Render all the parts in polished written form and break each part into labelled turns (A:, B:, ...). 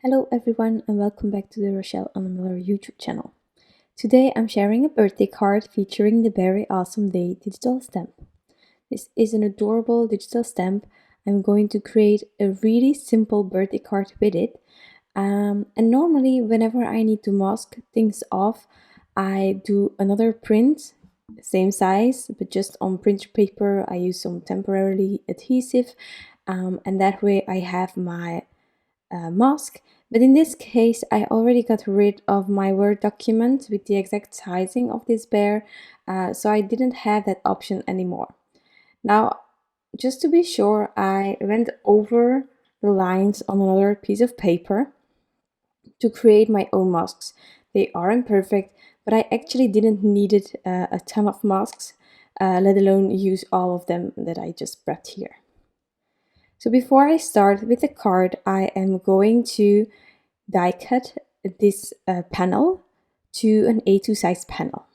A: Hello everyone and welcome back to the Rachelle Anne Miller YouTube channel. Today I'm sharing a birthday card featuring the Beary Awesome Day digital stamp. This is an adorable digital stamp. I'm going to create a really simple birthday card with it. And normally whenever I need to mask things off, I do another print, same size, but just on printer paper. I use some temporarily adhesive and that way I have my mask. But in this case, I already got rid of my Word document with the exact sizing of this bear, so I didn't have that option anymore. Now, just to be sure, I went over the lines on another piece of paper to create my own masks. They are imperfect, but I actually didn't need a ton of masks, let alone use all of them that I just prepped here. So before I start with the card, I am going to die cut this panel to an A2 size panel.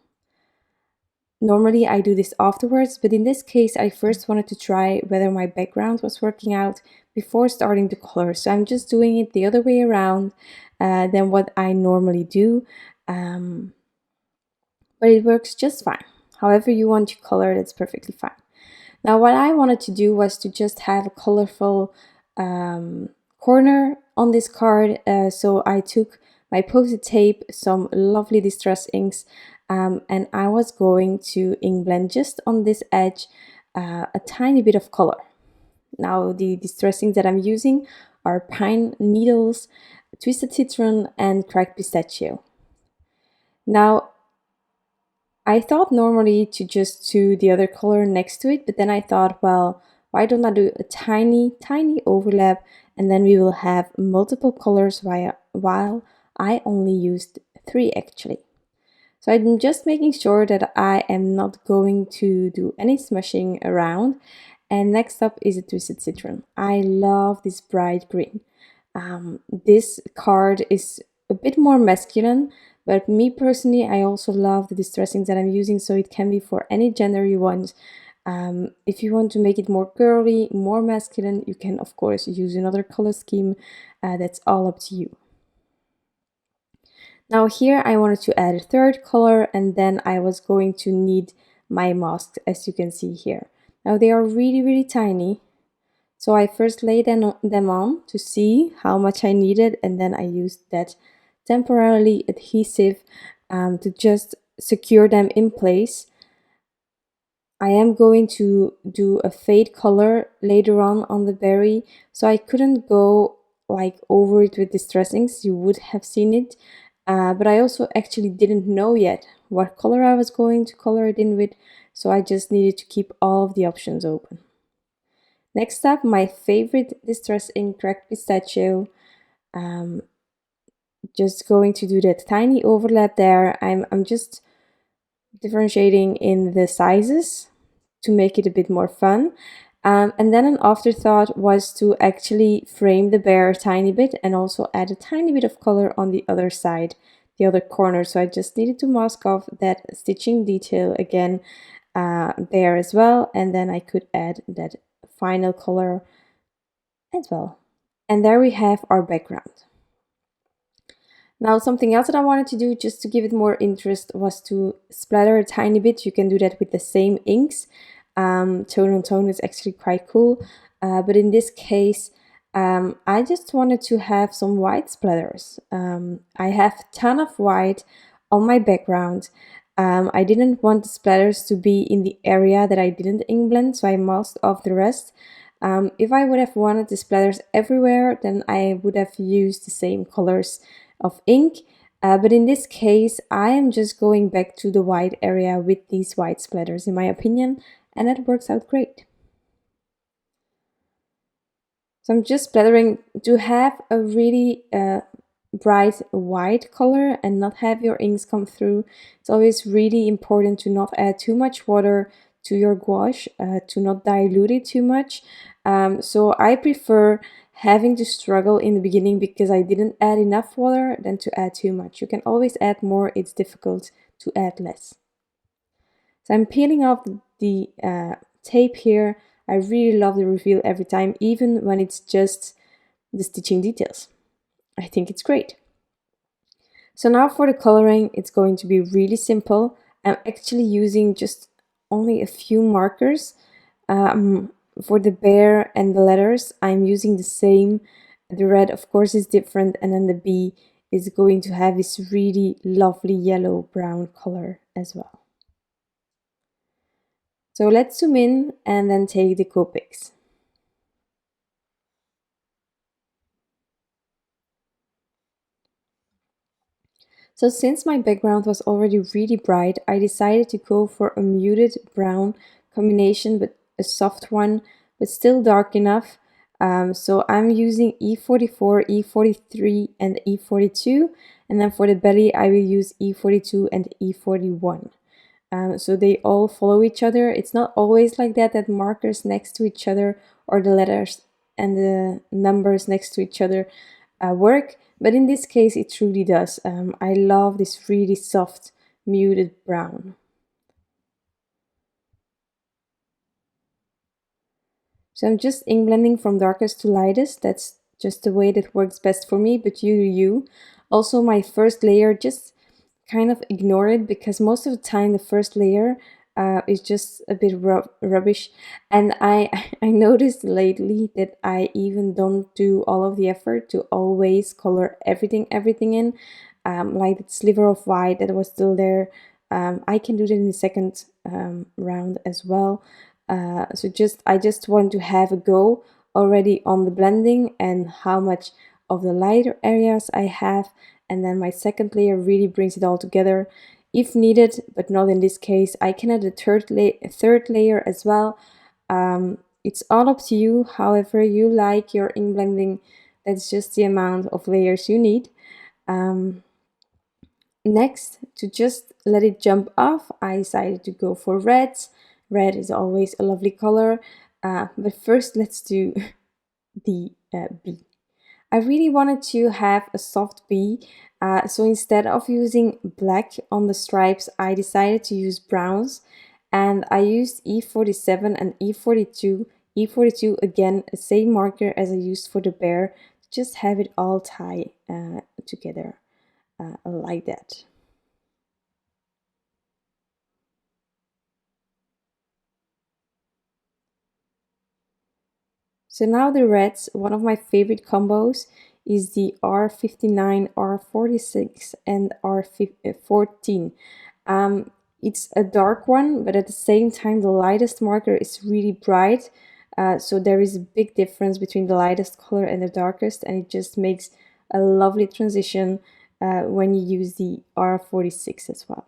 A: Normally I do this afterwards, but in this case I first wanted to try whether my background was working out before starting to color. So I'm just doing it the other way around than what I normally do, but it works just fine. However you want to color, that's perfectly fine. Now what I wanted to do was to just have a colorful corner on this card, so I took my post-it tape, some lovely distress inks, and I was going to ink blend just on this edge a tiny bit of color. Now the distress inks that I'm using are pine needles, twisted citron, and cracked pistachio. Now I thought normally to just do the other color next to it, but then I thought, well, why don't I do a tiny overlap, and then we will have multiple colors while I only used 3 actually. So I'm just making sure that I am not going to do any smushing around. And next up is a twisted citron. I love this bright green. This card is a bit more masculine, but me personally, I also love the distressings that I'm using, so it can be for any gender you want. If you want to make it more girly, more masculine, you can of course use another color scheme. That's all up to you. Now here I wanted to add a third color, and then I was going to knead my masks, as you can see here. Now they are really tiny, so I first laid them on to see how much I needed, and then I used that temporarily adhesive to just secure them in place. I am going to do a fade color later on the berry, so I couldn't go like over it with distress inks. You would have seen it, but I also actually didn't know yet what color I was going to color it in with, so I just needed to keep all of the options open. Next up, my favorite distress ink, cracked pistachio. Just going to do that tiny overlap there. I'm just differentiating in the sizes to make it a bit more fun. And then an afterthought was to actually frame the bear a tiny bit and also add a tiny bit of color on the other side, the other corner. So I just needed to mask off that stitching detail again there as well, and then I could add that final color as well. And there we have our background. Now something else that I wanted to do just to give it more interest was to splatter a tiny bit. You can do that with the same inks. Tone on tone is actually quite cool, but in this case I just wanted to have some white splatters. I have a ton of white on my background. I didn't want the splatters to be in the area that I didn't ink blend, so I masked off the rest. If I would have wanted the splatters everywhere, then I would have used the same colors of ink, but in this case I am just going back to the white area with these white splatters, in my opinion, and that works out great. So I'm just splattering to have a really bright white color and not have your inks come through. It's always really important to not add too much water to your gouache, to not dilute it too much. So I prefer having to struggle in the beginning because I didn't add enough water than to add too much. You can always add more, it's difficult to add less. So I'm peeling off the tape here. I really love the reveal every time, even when it's just the stitching details. I think it's great. So now for the coloring, it's going to be really simple. I'm actually using just only a few markers. For the bear and the letters, I'm using the same. The red, of course, is different, and then the B is going to have this really lovely yellow-brown color as well. So let's zoom in and then take the Copics. So since my background was already really bright, I decided to go for a muted brown combination, but a soft one, but still dark enough. So I'm using E44, E43 and E42, and then for the belly I will use E42 and E41. So they all follow each other. It's not always like that markers next to each other or the letters and the numbers next to each other work, but in this case it truly does. I love this really soft muted brown. So I'm just ink blending from darkest to lightest. That's just the way that works best for me, but you do you. Also, my first layer, just kind of ignore it, because most of the time the first layer is just a bit rubbish. And I I noticed lately that I even don't do all of the effort to always color everything in. Like that sliver of white that was still there. I can do that in the second round as well. So I just want to have a go already on the blending and how much of the lighter areas I have, and then my second layer really brings it all together. If needed, but not in this case, I can add a third layer as well. It's all up to you, however you like your ink blending. That's just the amount of layers you need. Next, to just let it jump off, I decided to go for reds. Red is always a lovely color, but first let's do the B. I really wanted to have a soft B, so instead of using black on the stripes, I decided to use browns, and I used E47 and E42. E42 again, the same marker as I used for the bear, to just have it all tie together like that. So now the reds, one of my favorite combos is the R59, R46 and R14. It's a dark one, but at the same time the lightest marker is really bright. So there is a big difference between the lightest color and the darkest, and it just makes a lovely transition when you use the R46 as well.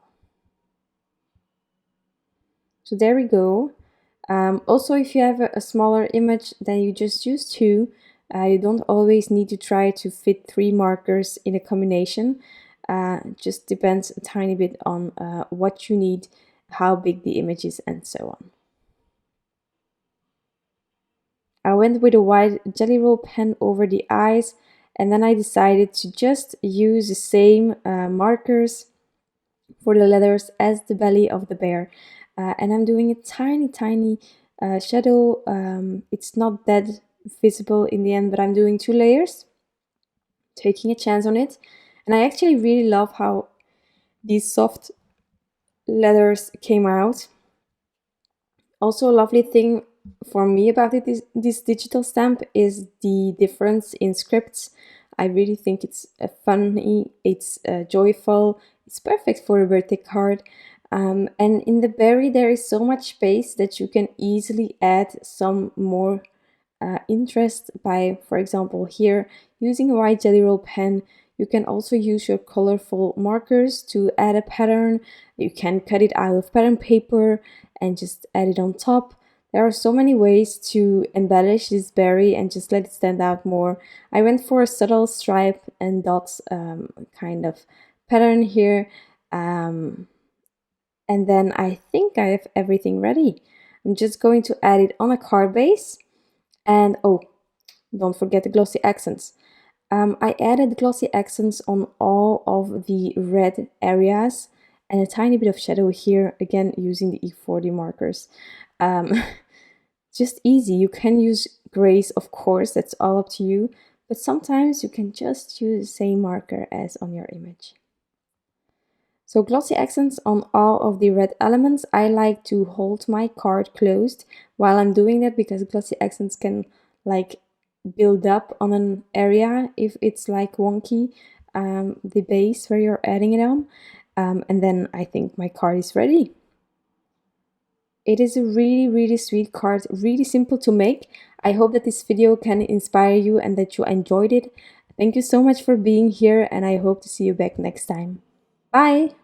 A: So there we go. Also, if you have a smaller image, then you just use two. You don't always need to try to fit 3 markers in a combination. Just depends a tiny bit on what you need, how big the image is, and so on. I went with a white Jelly Roll pen over the eyes, and then I decided to just use the same markers for the letters as the belly of the bear. And I'm doing a tiny shadow. It's not that visible in the end, but I'm doing 2 layers, taking a chance on it. And I actually really love how these soft letters came out. Also, a lovely thing for me about this digital stamp is the difference in scripts. I really think it's funny, it's joyful, it's perfect for a birthday card. And in the berry, there is so much space that you can easily add some more interest by, for example, here, using a white Jelly Roll pen. You can also use your colorful markers to add a pattern. You can cut it out of pattern paper and just add it on top. There are so many ways to embellish this berry and just let it stand out more. I went for a subtle stripe and dots kind of pattern here. And then I think I have everything ready. I'm just going to add it on a card base. And oh, don't forget the glossy accents. I added glossy accents on all of the red areas and a tiny bit of shadow here, again using the E40 markers. Just easy. You can use grays, of course, that's all up to you, but sometimes you can just use the same marker as on your image. So glossy accents on all of the red elements. I like to hold my card closed while I'm doing that because glossy accents can like build up on an area if it's like wonky, the base where you're adding it on. And then I think my card is ready. It is a really sweet card, really simple to make. I hope that this video can inspire you and that you enjoyed it. Thank you so much for being here, and I hope to see you back next time. Bye!